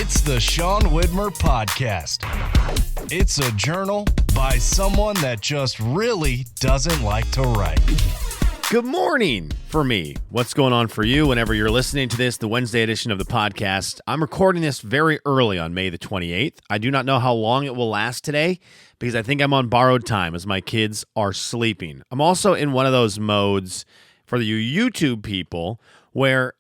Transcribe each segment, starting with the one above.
It's the Sean Widmer Podcast. It's a journal by someone that just really doesn't like to write. Good morning for me. What's going on for you whenever you're listening to this, the Wednesday edition of the podcast? I'm recording this very early on May the 28th. I do not know how long it will last today because I think I'm on borrowed time as my kids are sleeping. I'm also in one of those modes for you YouTube people where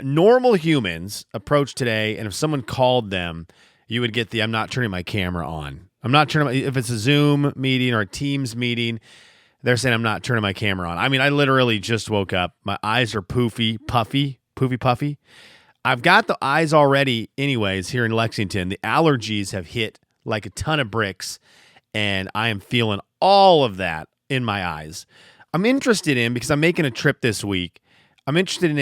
normal humans approach today, and if someone called them, you would get the I'm not turning my camera on. I'm not turning if it's a Zoom meeting or a Teams meeting, they're saying I'm not turning my camera on. I mean, I literally just woke up. My eyes are puffy. I've got the eyes already anyways here in Lexington. The allergies have hit like a ton of bricks, and I am feeling all of that in my eyes. I'm interested in, because I'm making a trip this week, I'm interested in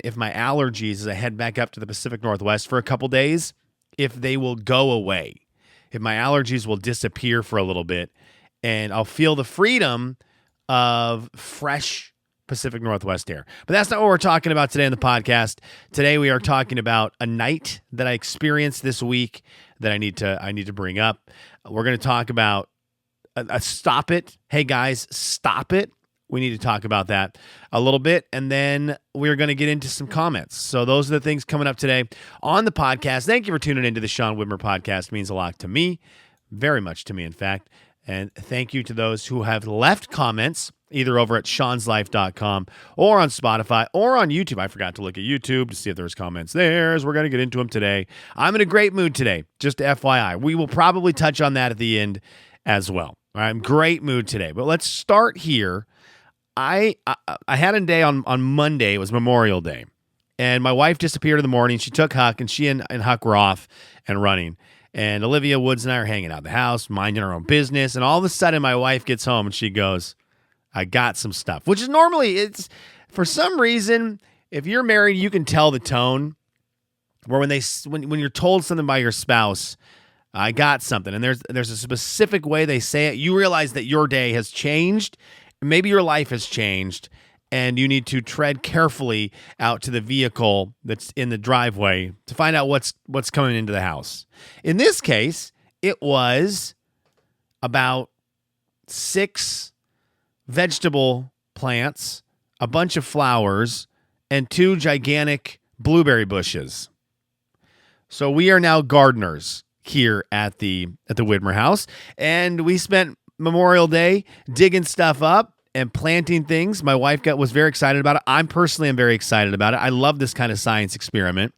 if my allergies, as I head back up to the Pacific Northwest for a couple days, if they will go away, if my allergies will disappear for a little bit, and I'll feel the freedom of fresh Pacific Northwest air. But that's not what we're talking about today in the podcast. Today we are talking about a night that I experienced this week that I need to bring up. We're going to talk about a stop it. Hey guys, stop it. We need to talk about that a little bit, and then we're going to get into some comments. So those are the things coming up today on the podcast. Thank you for tuning into the Sean Widmer Podcast. It means a lot to me, very much to me, in fact. And thank you to those who have left comments, either over at seanslife.com or on Spotify or on YouTube. I forgot to look at YouTube to see if there's comments there, as we're going to get into them today. I'm in a great mood today, just FYI. We will probably touch on that at the end as well. I'm great mood today, but let's start here. I had a day on Monday. It was Memorial Day, and my wife disappeared in the morning. She took Huck, and she and Huck were off and running. And Olivia Woods and I are hanging out the house, minding our own business. And all of a sudden, my wife gets home and she goes, "I got some stuff," which is normally, it's for some reason, if you're married, you can tell the tone where when you're told something by your spouse, "I got something," and there's a specific way they say it, you realize that your day has changed. Maybe your life has changed, and you need to tread carefully out to the vehicle that's in the driveway to find out what's coming into the house. In this case, it was about 6 vegetable plants, a bunch of flowers, and 2 gigantic blueberry bushes. So we are now gardeners here at the Widmer house, and we spent Memorial Day digging stuff up and planting things. My wife was very excited about it. I personally am very excited about it. I love this kind of science experiment,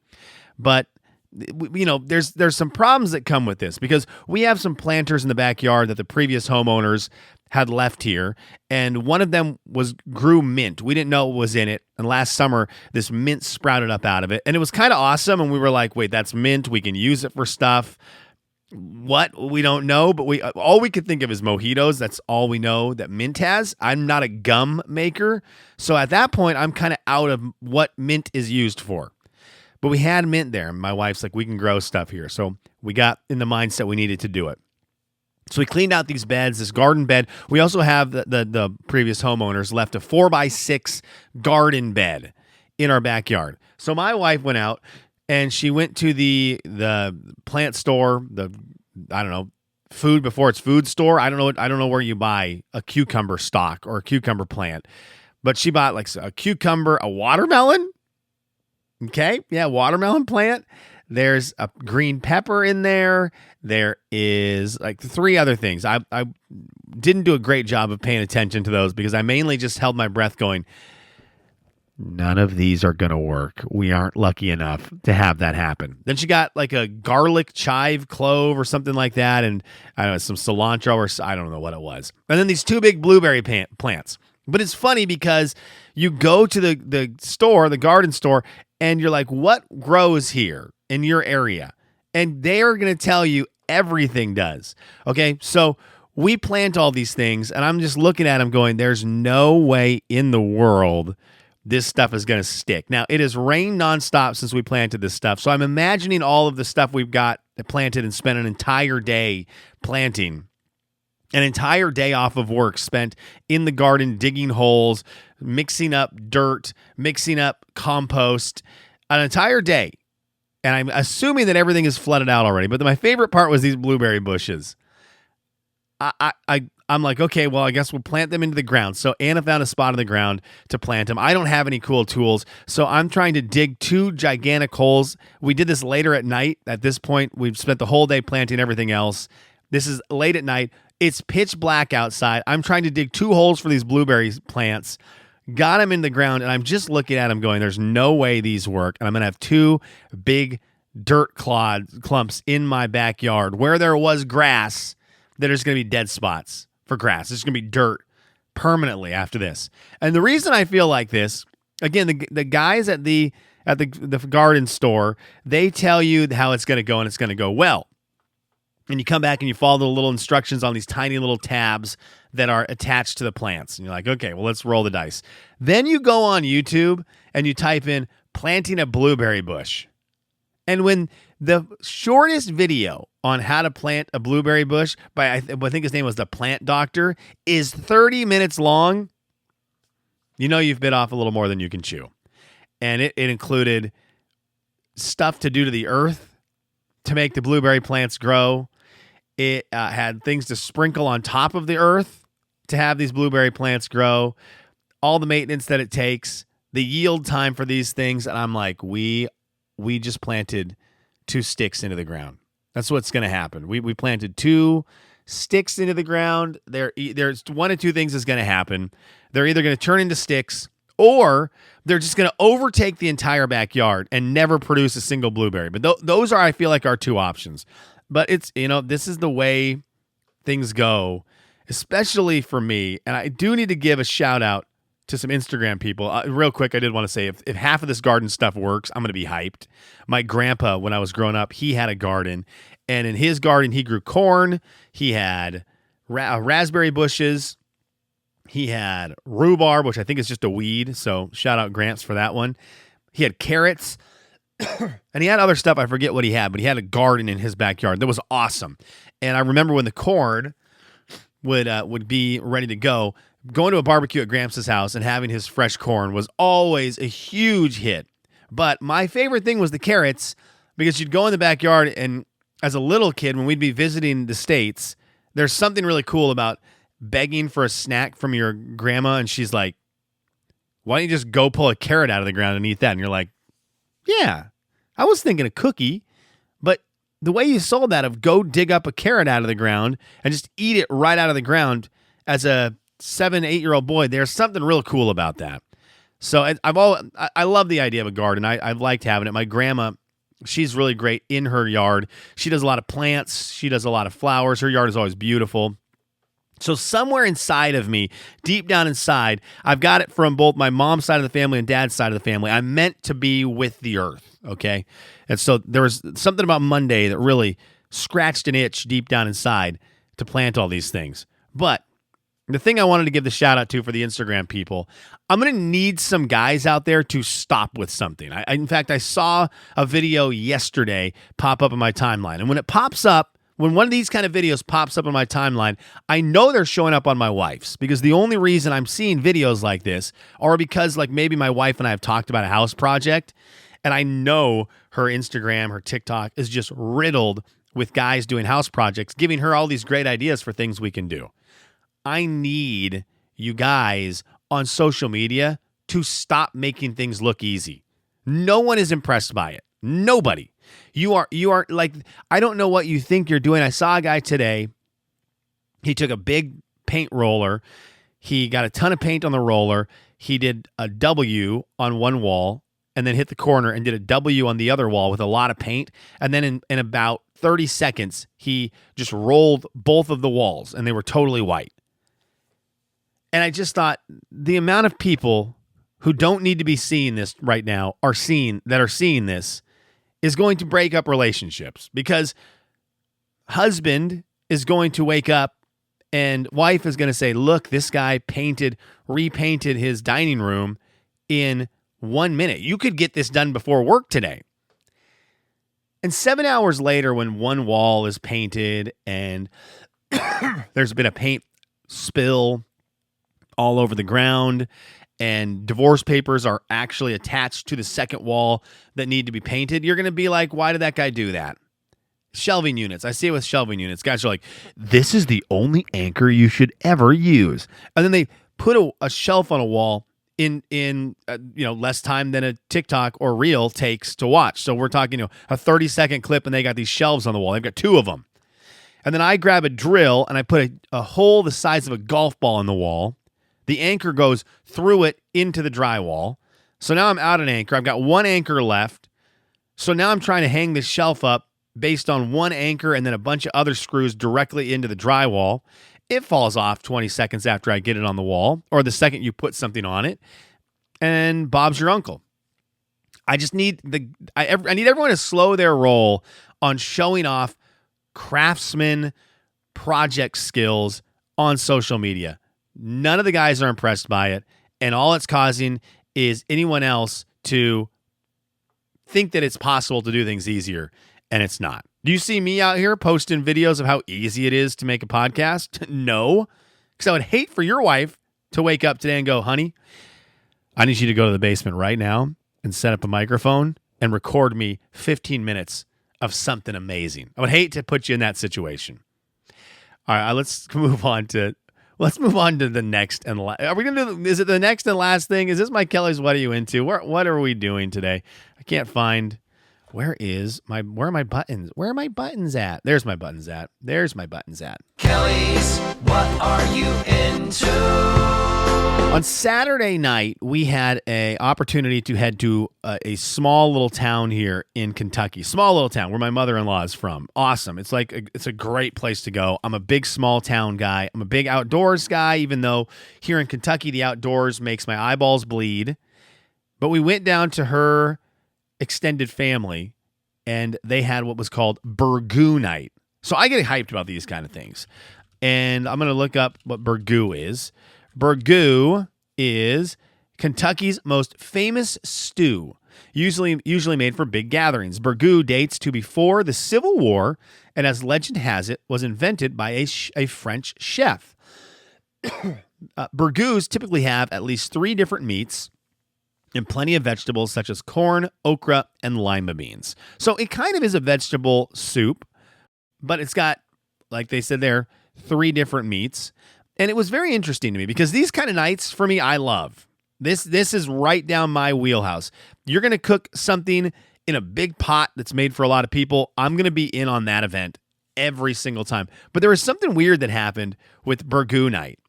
but there's some problems that come with this, because we have some planters in the backyard that the previous homeowners had left here, and one of them grew mint. We didn't know what was in it, and last summer this mint sprouted up out of it, and it was kind of awesome. And we were like, "Wait, that's mint. We can use it for stuff." What? We don't know, but all we could think of is mojitos. That's all we know that mint has. I'm not a gum maker, so at that point, I'm kind of out of what mint is used for. But we had mint there, and my wife's like, "We can grow stuff here." So we got in the mindset we needed to do it. So we cleaned out these beds, this garden bed. We also have the previous homeowners left a 4x6 garden bed in our backyard. So my wife went out, and she went to the plant store, food before it's food store. I don't know where you buy a cucumber stock or a cucumber plant, but she bought like a cucumber, a watermelon. Okay, yeah, watermelon plant. There's a green pepper in there. There is like 3 other things. I didn't do a great job of paying attention to those because I mainly just held my breath going, none of these are going to work. We aren't lucky enough to have that happen. Then she got like a garlic chive clove or something like that, and I don't know, some cilantro, or I don't know what it was. And then these 2 big blueberry plants. But it's funny because you go to the store, the garden store, and you're like, what grows here in your area? And they are going to tell you everything does. Okay, so we plant all these things, and I'm just looking at them going, there's no way in the world this stuff is going to stick. Now, it has rained nonstop since we planted this stuff, so I'm imagining all of the stuff we've got planted and spent an entire day planting, an entire day off of work spent in the garden digging holes, mixing up dirt, mixing up compost, an entire day. And I'm assuming that everything is flooded out already. But my favorite part was these blueberry bushes. I'm like, okay, well, I guess we'll plant them into the ground. So Anna found a spot in the ground to plant them. I don't have any cool tools, so I'm trying to dig 2 gigantic holes. We did this later at night. At this point, we've spent the whole day planting everything else. This is late at night. It's pitch black outside. I'm trying to dig 2 holes for these blueberry plants. Got them in the ground, and I'm just looking at them going, there's no way these work. And I'm going to have 2 big dirt clumps in my backyard where there was grass. There's going to be dead spots for grass. There's going to be dirt permanently after this. And the reason I feel like this, again, the guys at the garden store, they tell you how it's going to go, and it's going to go well. And you come back and you follow the little instructions on these tiny little tabs that are attached to the plants. And you're like, okay, well, let's roll the dice. Then you go on YouTube and you type in planting a blueberry bush. And when the shortest video on how to plant a blueberry bush by, I think his name was the Plant Doctor, is 30 minutes long, you know you've bit off a little more than you can chew. And it included stuff to do to the earth to make the blueberry plants grow. It had things to sprinkle on top of the earth to have these blueberry plants grow, all the maintenance that it takes, the yield time for these things. And I'm like, we just planted 2 sticks into the ground. That's what's going to happen. We planted 2 sticks into the ground. There's 1 of 2 things is going to happen. They're either going to turn into sticks, or they're just going to overtake the entire backyard and never produce a single blueberry. But those are, I feel like, our 2 options. But it's, this is the way things go, especially for me. And I do need to give a shout out to some Instagram people. Real quick, I did want to say, if half of this garden stuff works, I'm going to be hyped. My grandpa, when I was growing up, he had a garden. And in his garden, he grew corn. He had raspberry bushes. He had rhubarb, which I think is just a weed. So shout out Gramps for that one. He had carrots. And he had other stuff. I forget what he had, but he had a garden in his backyard. That was awesome. And I remember when the corn would be ready to go, going to a barbecue at Gramps' house and having his fresh corn was always a huge hit. But my favorite thing was the carrots, because you'd go in the backyard, and as a little kid, when we'd be visiting the States, there's something really cool about begging for a snack from your grandma, and she's like, why don't you just go pull a carrot out of the ground and eat that? And you're like, yeah, I was thinking a cookie, but the way you sold that of go dig up a carrot out of the ground and just eat it right out of the ground as a 7-8-year-old boy, there's something real cool about that. So I love the idea of a garden. I've liked having it. My grandma, she's really great in her yard. She does a lot of plants. She does a lot of flowers. Her yard is always beautiful. So somewhere inside of me, deep down inside, I've got it from both my mom's side of the family and dad's side of the family. I'm meant to be with the earth, okay? And so there was something about Monday that really scratched an itch deep down inside to plant all these things. But the thing I wanted to give the shout out to for the Instagram people, I'm going to need some guys out there to stop with something. In fact, I saw a video yesterday pop up in my timeline. And when it pops up, when one of these kind of videos pops up on my timeline, I know they're showing up on my wife's, because the only reason I'm seeing videos like this are because, like, maybe my wife and I have talked about a house project, and I know her Instagram, her TikTok is just riddled with guys doing house projects, giving her all these great ideas for things we can do. I need you guys on social media to stop making things look easy. No one is impressed by it. Nobody. You are like, I don't know what you think you're doing. I saw a guy today. He took a big paint roller. He got a ton of paint on the roller. He did a W on one wall and then hit the corner and did a W on the other wall with a lot of paint. And then in about 30 seconds, he just rolled both of the walls and they were totally white. And I just thought, the amount of people who don't need to be seeing this right now are seeing this is going to break up relationships, because husband is going to wake up and wife is going to say, look, this guy repainted his dining room in 1 minute. You could get this done before work today. And 7 hours later, when one wall is painted and there's been a paint spill all over the ground and divorce papers are actually attached to the second wall that need to be painted, you're going to be like, why did that guy do that? Shelving units. I see it with shelving units. Guys are like, this is the only anchor you should ever use. And then they put a shelf on a wall in less time than a TikTok or reel takes to watch. So we're talking, a 30-second clip, and they got these shelves on the wall. They've got 2 of them. And then I grab a drill and I put a hole the size of a golf ball in the wall. The anchor goes through it into the drywall. So now I'm out an anchor. I've got 1 anchor left. So now I'm trying to hang this shelf up based on 1 anchor and then a bunch of other screws directly into the drywall. It falls off 20 seconds after I get it on the wall, or the second you put something on it, and Bob's your uncle. I just need I need everyone to slow their roll on showing off craftsman project skills on social media. None of the guys are impressed by it, and all it's causing is anyone else to think that it's possible to do things easier, and it's not. Do you see me out here posting videos of how easy it is to make a podcast? No, because I would hate for your wife to wake up today and go, honey, I need you to go to the basement right now and set up a microphone and record me 15 minutes of something amazing. I would hate to put you in that situation. All right, let's move on to the next and last. Are we going to do, is it the next and last thing? Is this Mike Kelly's What Are You Into? What are we doing today? I can't find, where are my buttons? Where are my buttons at? There's my buttons at. Kelly's What Are You Into? On Saturday night, we had an opportunity to head to a small little town here in Kentucky. Small little town where my mother-in-law is from. Awesome. It's a great place to go. I'm a big small town guy. I'm a big outdoors guy, even though here in Kentucky, the outdoors makes my eyeballs bleed. But we went down to her extended family, and they had what was called Burgoo Night. So I get hyped about these kind of things. And I'm going to look up what Burgoo is. Burgoo is Kentucky's most famous stew, usually made for big gatherings. Burgoo dates to before the Civil War, and as legend has it, was invented by a French chef. Burgoos typically have at least 3 different meats and plenty of vegetables such as corn, okra, and lima beans. So it kind of is a vegetable soup, but it's got, like they said there, 3 different meats. And it was very interesting to me because these kind of nights, for me, I love. This is right down my wheelhouse. You're going to cook something in a big pot that's made for a lot of people. I'm going to be in on that event every single time. But there was something weird that happened with Burgoo Night.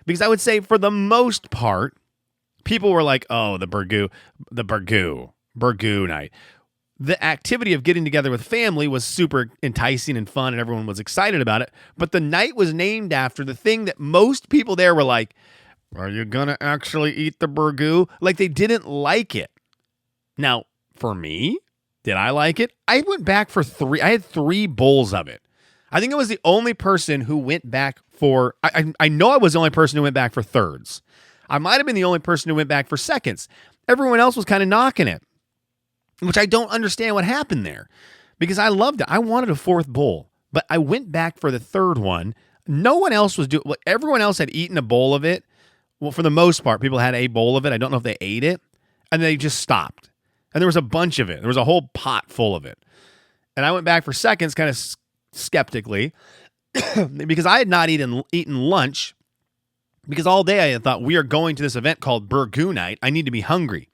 Because I would say for the most part, people were like, oh, the Burgoo Night. The activity of getting together with family was super enticing and fun, and everyone was excited about it. But the night was named after the thing that most people there were like, are you going to actually eat the Burgoo? Like, they didn't like it. Now, for me, did I like it? I went back for 3. I had 3 bowls of it. I think I was the only person who went back for, I know I was the only person who went back for thirds. I might have been the only person who went back for seconds. Everyone else was kind of knocking it, which I don't understand what happened there because I loved it. I wanted a 4th bowl, but I went back for the 3rd one. No one else was doing, everyone else had eaten a bowl of it. Well, for the most part, people had a bowl of it. I don't know if they ate it, and they just stopped. And there was a bunch of it. There was a whole pot full of it. And I went back for seconds kind of skeptically because I had not eaten lunch because all day I had thought, we are going to this event called Burgoo Night. I need to be hungry.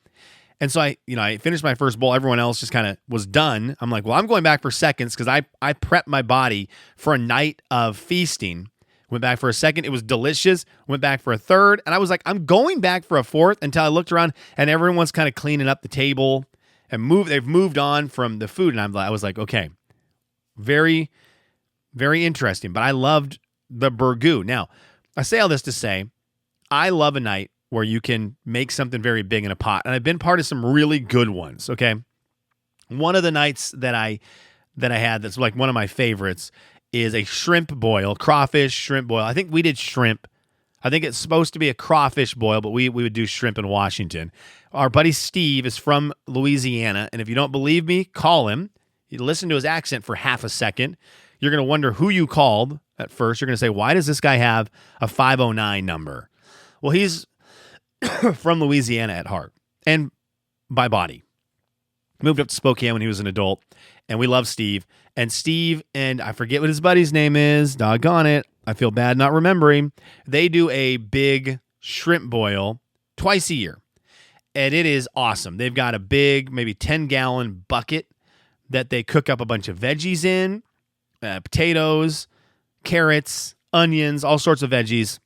And so I finished my first bowl. Everyone else just kind of was done. I'm like, well, I'm going back for seconds because I prepped my body for a night of feasting. Went back for a second. It was delicious. Went back for a 3rd. And I was like, I'm going back for a 4th until I looked around and everyone's kind of cleaning up the table and they've moved on from the food. And I was like, okay, very, very interesting. But I loved the Burgoo. Now, I say all this to say, I love a night where you can make something very big in a pot. And I've been part of some really good ones, okay? One of the nights that I had that's like one of my favorites is a shrimp boil, crawfish shrimp boil. I think we did shrimp. I think it's supposed to be a crawfish boil, but we would do shrimp in Washington. Our buddy Steve is from Louisiana, and if you don't believe me, call him. You listen to his accent for half a second. You're going to wonder who you called at first. You're going to say, why does this guy have a 509 number? Well, he's from Louisiana at heart and by body. Moved up to Spokane when he was an adult, and we love Steve. And Steve and I forget what his buddy's name is. Doggone it. I feel bad not remembering. They do a big shrimp boil twice a year, and it is awesome. They've got a big, maybe 10-gallon bucket that they cook up a bunch of veggies in, potatoes, carrots, onions, all sorts of veggies.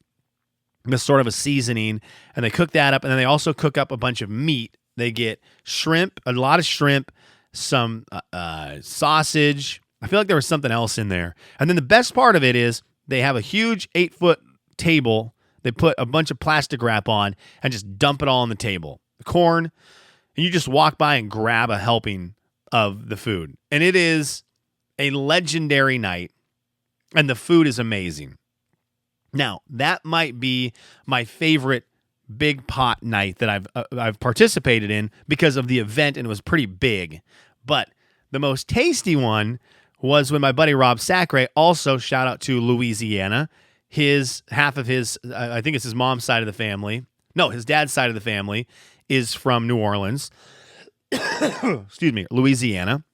This sort of a seasoning, and they cook that up, and then they also cook up a bunch of meat. They get shrimp, a lot of shrimp, some sausage. I feel like there was something else in there. And then the best part of it is they have a huge 8-foot table. They put a bunch of plastic wrap on and just dump it all on the table. The corn, and you just walk by and grab a helping of the food. And it is a legendary night, and the food is amazing. Now, that might be my favorite big pot night that I've participated in because of the event, and it was pretty big. But the most tasty one was when my buddy Rob Sacre, also shout out to Louisiana, half of his, I think it's his mom's side of the family. No, his dad's side of the family is from New Orleans. Excuse me, Louisiana.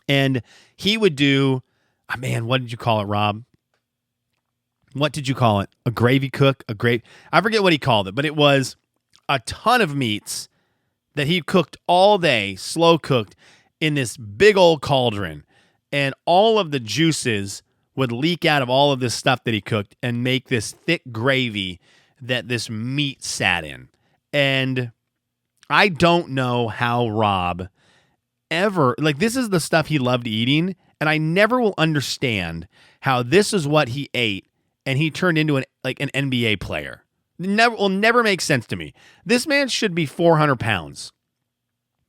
And he would do, what did you call it, Rob? What did you call it? A gravy cook? I forget what he called it, but it was a ton of meats that he cooked all day, slow cooked, in this big old cauldron. And all of the juices would leak out of all of this stuff that he cooked and make this thick gravy that this meat sat in. And I don't know how Rob ever, this is the stuff he loved eating, and I never will understand how this is what he ate and he turned into an NBA player. Will never make sense to me. This man should be 400 pounds.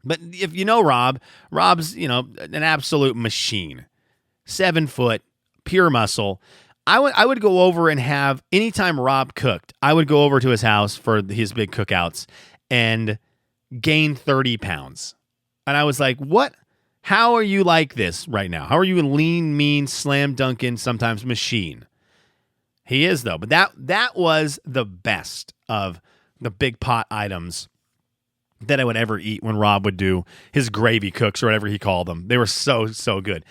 But if you know Rob's, an absolute machine. 7 foot, pure muscle. I would go over and have, anytime Rob cooked, I would go over to his house for his big cookouts and gain 30 pounds. And I was like, what? How are you like this right now? How are you a lean, mean, slam dunking, sometimes machine? He is, though. But that was the best of the big pot items that I would ever eat when Rob would do his gravy cooks or whatever he called them. They were so, so good.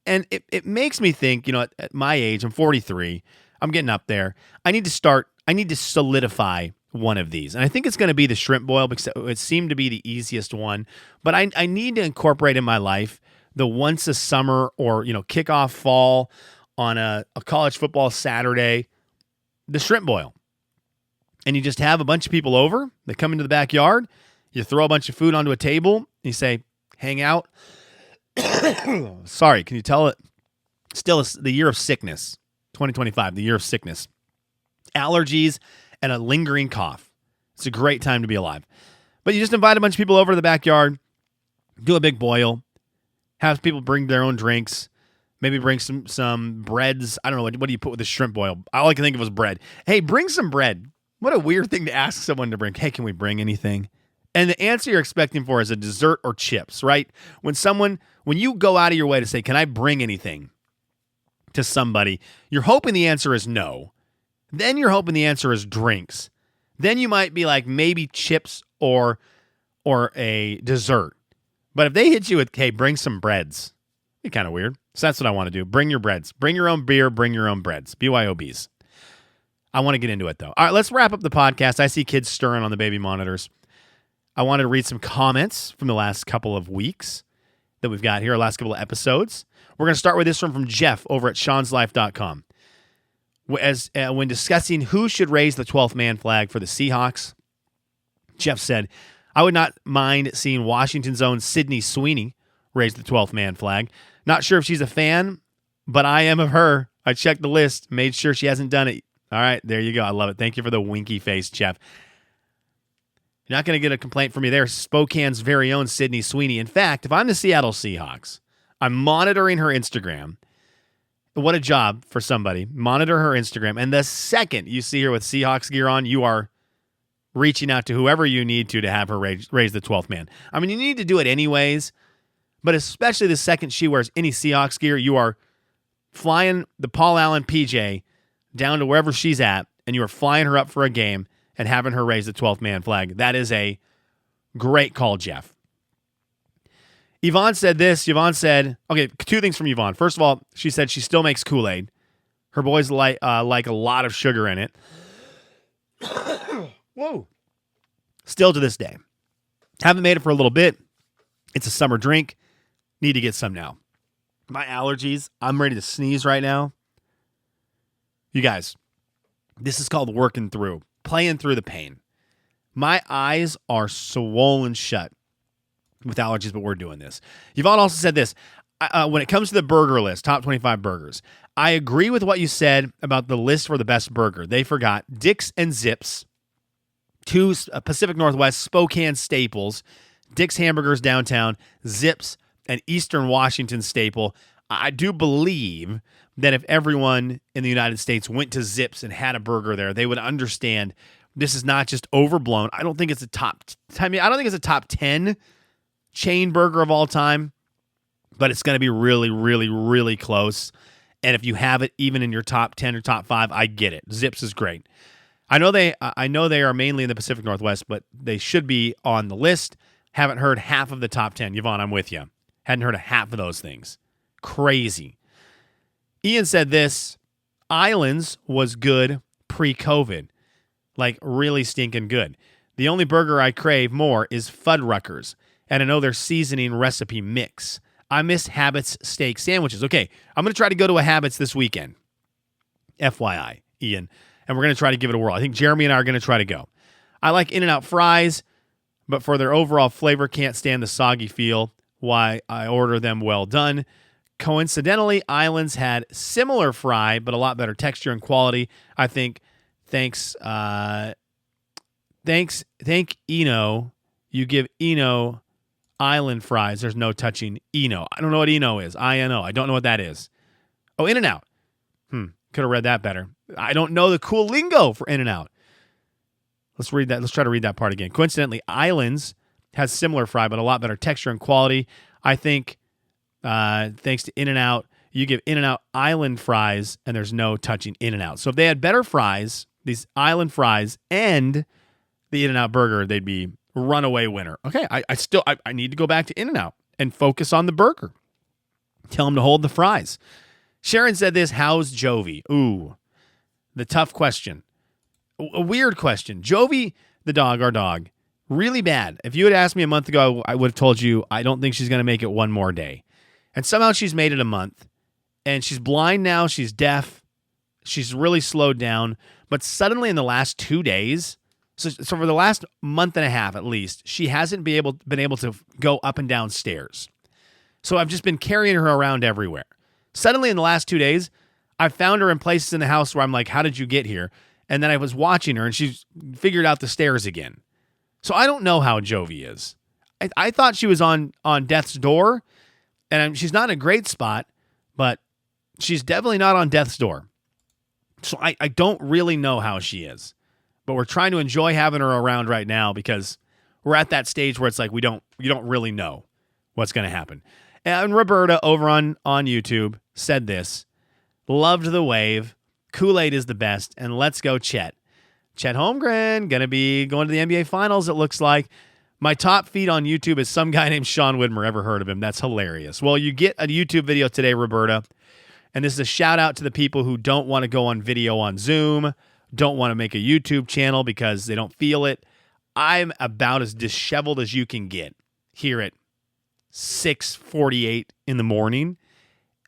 And it makes me think, at my age, I'm 43, I'm getting up there. I need to solidify one of these. And I think it's going to be the shrimp boil because it seemed to be the easiest one. But I need to incorporate in my life the once a summer or, kickoff fall on a college football Saturday, the shrimp boil. And you just have a bunch of people over. They come into the backyard. You throw a bunch of food onto a table. You say, hang out. Sorry, can you tell it? Still the year of sickness. 2025, the year of sickness. Allergies and a lingering cough. It's a great time to be alive. But you just invite a bunch of people over to the backyard, do a big boil, have people bring their own drinks, maybe bring some breads. I don't know, what do you put with the shrimp boil? All I can think of was bread. Hey, bring some bread. What a weird thing to ask someone to bring. Hey, can we bring anything? And the answer you're expecting for is a dessert or chips, right? When you go out of your way to say, can I bring anything to somebody, you're hoping the answer is no. Then you're hoping the answer is drinks. Then you might be like maybe chips or a dessert. But if they hit you with, hey, bring some breads, it'd be kind of weird. So that's what I want to do. Bring your breads. Bring your own beer. Bring your own breads. BYOBs. I want to get into it, though. All right, let's wrap up the podcast. I see kids stirring on the baby monitors. I wanted to read some comments from the last couple of weeks that we've got here, our last couple of episodes. We're going to start with this one from Jeff over at Sean'sLife.com. When discussing who should raise the 12th man flag for the Seahawks, Jeff said, I would not mind seeing Washington's own Sydney Sweeney raise the 12th man flag. Not sure if she's a fan, but I am of her. I checked the list, made sure she hasn't done it. All right, there you go. I love it. Thank you for the winky face, Jeff. You're not going to get a complaint from me there. Spokane's very own Sydney Sweeney. In fact, if I'm the Seattle Seahawks, I'm monitoring her Instagram. What a job for somebody. Monitor her Instagram. And the second you see her with Seahawks gear on, you are reaching out to whoever you need to have her raise the 12th man. I mean, you need to do it anyways, but especially the second she wears any Seahawks gear, you are flying the Paul Allen PJ down to wherever she's at, and you are flying her up for a game and having her raise the 12th man flag. That is a great call, Jeff. Yvonne said this. Yvonne said, okay, two things from Yvonne. First of all, she said she still makes Kool-Aid. Her boys like a lot of sugar in it. Whoa. Still to this day. Haven't made it for a little bit. It's a summer drink. Need to get some now. My allergies, I'm ready to sneeze right now. You guys, this is called working through, playing through the pain. My eyes are swollen shut with allergies, but we're doing this. Yvonne also said this. When it comes to the burger list, top 25 burgers, I agree with what you said about the list for the best burger. They forgot Dick's and Zips, two Pacific Northwest Spokane staples, Dick's Hamburgers downtown, Zips, an Eastern Washington staple. I do believe that if everyone in the United States went to Zips and had a burger there, they would understand this is not just overblown. I don't think it's a top 10 chain burger of all time, but it's going to be really, really, really close. And if you have it even in your top 10 or top 5, I get it. Zips is great. I know they are mainly in the Pacific Northwest, but they should be on the list. Haven't heard half of the top 10. Yvonne, I'm with you. Hadn't heard of half of those things. Crazy. Ian said this. Islands was good pre-COVID. Like really stinking good. The only burger I crave more is Fuddruckers. And I know their seasoning recipe mix. I miss Habit's steak sandwiches. Okay, I'm going to try to go to a Habit's this weekend. FYI, Ian. And we're going to try to give it a whirl. I think Jeremy and I are going to try to go. I like In-N-Out fries, but for their overall flavor, can't stand the soggy feel. Why I order them well done. Coincidentally, Islands had similar fry, but a lot better texture and quality. I think. Thank Eno. You give Eno Island fries. There's no touching Eno. I don't know what Eno is. I-N-O. I don't know what that is. Oh, In-N-Out. Could have read that better. I don't know the cool lingo for In-N-Out. Let's read that. Let's try to read that part again. Coincidentally, Islands has similar fry, but a lot better texture and quality. I think thanks to In-N-Out, you give In-N-Out Island fries, and there's no touching In-N-Out. So if they had better fries, these Island fries, and the In-N-Out burger, they'd be runaway winner. Okay, I need to go back to In-N-Out and focus on the burger. Tell them to hold the fries. Sharon said this, how's Jovi? Ooh, the tough question. A weird question. Jovi, the dog, our dog, really bad. If you had asked me a month ago, I would have told you I don't think she's going to make it one more day. And somehow she's made it a month. And she's blind now. She's deaf. She's really slowed down. But suddenly in the last 2 days, so for the last month and a half at least, she hasn't been able to go up and down stairs. So I've just been carrying her around everywhere. Suddenly in the last 2 days, I found her in places in the house where I'm like, how did you get here? And then I was watching her and she's figured out the stairs again. So I don't know how Jovi is. I thought she was on death's door, and she's not in a great spot, but she's definitely not on death's door. So I don't really know how she is. But we're trying to enjoy having her around right now because we're at that stage where it's like you don't really know what's going to happen. And Roberta over on YouTube said this, loved the wave, Kool-Aid is the best, and let's go Chet. Chet Holmgren, going to be going to the NBA Finals, it looks like. My top feed on YouTube is some guy named Sean Widmer. Ever heard of him? That's hilarious. Well, you get a YouTube video today, Roberta, and this is a shout out to the people who don't want to go on video on Zoom, don't want to make a YouTube channel because they don't feel it. I'm about as disheveled as you can get here at 6:48 in the morning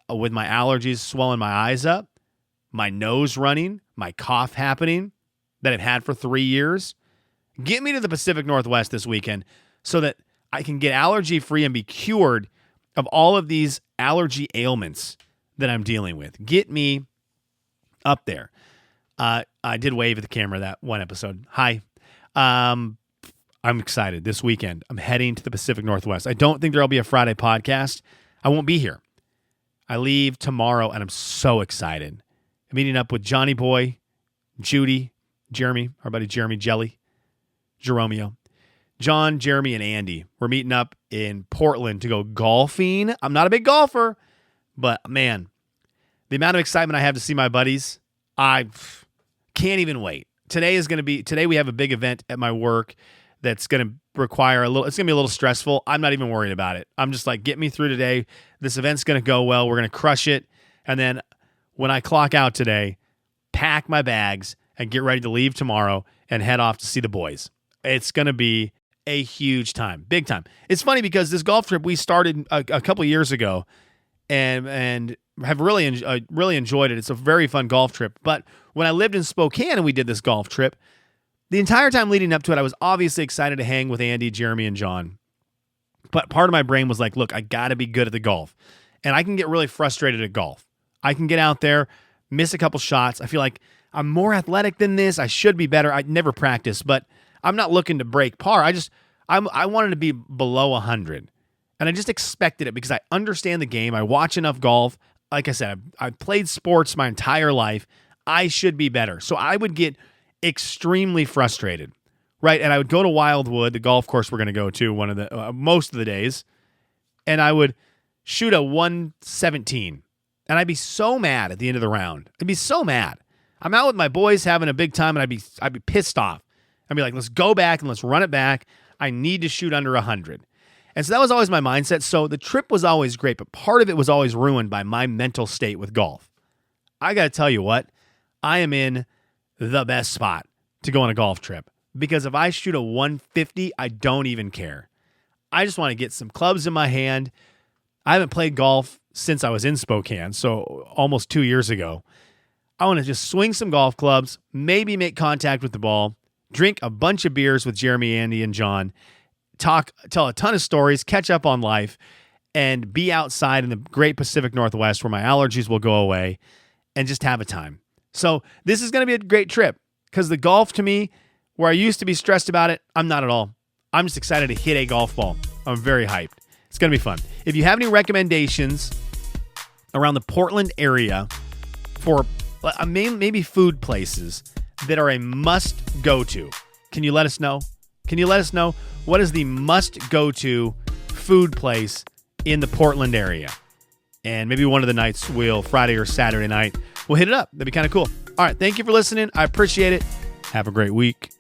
with my allergies swelling my eyes up, my nose running, my cough happening that I've had for 3 years. Get me to the Pacific Northwest this weekend so that I can get allergy-free and be cured of all of these allergy ailments that I'm dealing with. Get me up there. I did wave at the camera that one episode. Hi. I'm excited this weekend. I'm heading to the Pacific Northwest. I don't think there'll be a Friday podcast. I won't be here. I leave tomorrow, and I'm so excited. I'm meeting up with Johnny Boy, Judy, Jeremy, our buddy Jeremy Jelly, Jeromeo, John, Jeremy, and Andy. We're meeting up in Portland to go golfing. I'm not a big golfer, but man, the amount of excitement I have to see my buddies, I can't even wait. today we have a big event at my work that's going to require it's going to be a little stressful. I'm not even worried about it. I'm just like, get me through today. This event's going to go well. We're going to crush it. And then when I clock out today, pack my bags and get ready to leave tomorrow and head off to see the boys. It's going to be a huge time, big time. It's funny because this golf trip we started a couple years ago and have really enjoyed it. It's a very fun golf trip. But when I lived in Spokane and we did this golf trip, the entire time leading up to it, I was obviously excited to hang with Andy, Jeremy, and John. But part of my brain was like, look, I got to be good at the golf. And I can get really frustrated at golf. I can get out there, miss a couple shots. I feel like I'm more athletic than this. I should be better. I never practice, but I'm not looking to break par. I wanted to be below 100. And I just expected it because I understand the game. I watch enough golf. Like I said, I've played sports my entire life. I should be better. So I would get extremely frustrated, right? And I would go to Wildwood, the golf course we're going to go to most of the days, and I would shoot a 117. And I'd be so mad at the end of the round. I'd be so mad. I'm out with my boys having a big time, and I'd be pissed off. I'd be like, let's go back and let's run it back. I need to shoot under 100. And so that was always my mindset. So the trip was always great, but part of it was always ruined by my mental state with golf. I got to tell you what, I am in the best spot to go on a golf trip because if I shoot a 150, I don't even care. I just want to get some clubs in my hand. I haven't played golf since I was in Spokane, so almost 2 years ago. I want to just swing some golf clubs, maybe make contact with the ball, drink a bunch of beers with Jeremy, Andy, and John, tell a ton of stories, catch up on life, and be outside in the great Pacific Northwest where my allergies will go away and just have a time. So this is going to be a great trip because the golf to me, where I used to be stressed about it, I'm not at all. I'm just excited to hit a golf ball. I'm very hyped. It's going to be fun. If you have any recommendations around the Portland area for maybe food places that are a must go to, can you let us know? Can you let us know what is the must go to food place in the Portland area? And maybe one of the nights Friday or Saturday night, we'll hit it up. That'd be kind of cool. All right. Thank you for listening. I appreciate it. Have a great week.